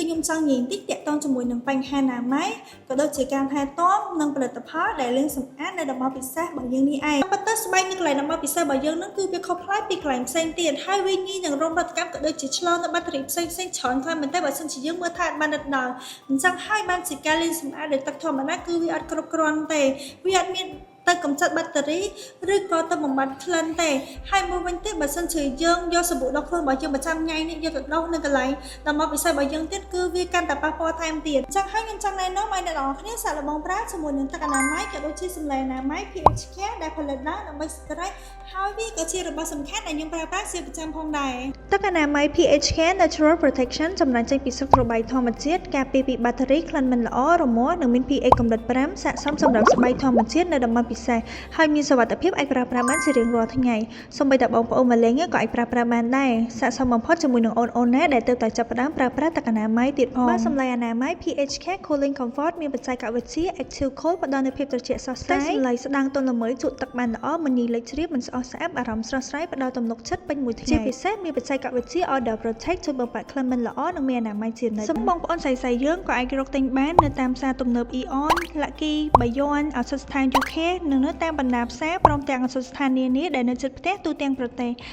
ខ្ញុំចង់និយាយបន្តិចទាក់ទងជាមួយនឹងបញ្ហាអនាម័យក៏ដូចជាការថែទាំនិងផលិតផលដែលលាងសម្អាតនៅតំបន់ពិសេសរបស់យើងនេះឯងប៉ុន្តែស្បែកនៅកន្លែងតំបន់ពិសេសរបស់យើងហ្នឹងគឺវាខុសប្លែកពីកន្លែងផ្សេងទៀតហើយវាងាយនឹងរងប្រតិកម្មក៏ដូចជាឆ្លងនៅបាក់តេរីផ្សេងច្រើនខ្លាំងមែនតើបើសិនជាយើងមើលថែបានដិតដល់អញ្ចឹងហើយបានជាការលាងសម្អាតដោយទឹកធម្មតាគឺវាអត់គ្រប់គ្រាន់ទេវាអត់មានទៅកម្ចាត់បាក់តេរីឬក៏ទៅបំបត្តិក្លិនទេហើយមួយវិញទៀតបើសិនជាយើងយកសាប៊ូដុសខ្លួនរបស់យើងប្រចាំថ្ងៃនេះយកទៅដុសនៅកន្លែងតំបន់ពិសេសរបស់យើងទៀតគឺវាកាន់តែប៉ះពាល់ថែមទៀតអញ្ចឹងហើយខ្ញុំចង់ណែនាំឲ្យអ្នកនរគ្នាសាកល្បងប្រើជាមួយនឹងទឹកអនាម័យក៏ដូចជាសម្លេងអនាម័យ pH Care ដែលផលិតឡើងដើម្បីស្ត្រីហើយវាក៏ជារបស់សំខាន់ដែលយើងប្រើប្រាស់ជាប្រចាំផងដែរទឹកអនាម័យ pH Care Natural Protection ចម្រាញ់ចេញពីស្លឹករបាយធម្មជាតិការពារពីបាក់តេរីក្លិនមិនល្អរមាស់និងមាន pH កម្រិត5ស័ក្តិសមសម្រាប់ស្បែកធម្មជាតិនៅតំបន់ពិសេសហើយមានសុវត្ថិភាពអាចប្រើប្រាស់បានជារៀងរាល់ថ្ងៃសូម្បីតែបងប្អូនម្លេងក៏អាចប្រើប្រាស់បានដែរស័ក្តិសមបំផុតជាមួយនឹងអូនណាដែលទើបតែចាប់ផ្ដើមប្រើប្រាស់ទឹកអនាម័យទៀតផងបាទសម្លេងអនាម័យ pH Care Cooling Comfort មានបច្ចេកវិទ្យា Active Cool ផ្ដល់នូវភាពត្រជាក់ស្រស់ស្រាយសម្លេងស្ដាងទន់ល្មើយជក់ទឹកបានល្អមិនងាយលេចជ្រាបមិនស្អុះស្អាប់អារម្មណ៍ស្រស់ស្រាយផ្ដល់ទំនុកចិត្តពេញមួយថ្ងៃជាពិសេសមានបច្ចេកវិទ្យា Odor Protect ជួយបំបាត់ក្លិនមិនល្អនិងមានអនាម័យជានិច្ចសូមបងប្អូនស្រីៗយើងក៏អាចរកទិញបាននៅតាមផ្សារទំនើប Aeon, Lucky, Bayon ឱសថស្ថាន UK និងនៅតាមបណ្ដាផ្សារព្រមទាំងឱសថស្ថាននានាដែលនៅជិតផ្ទះទូទាំងប្រទេស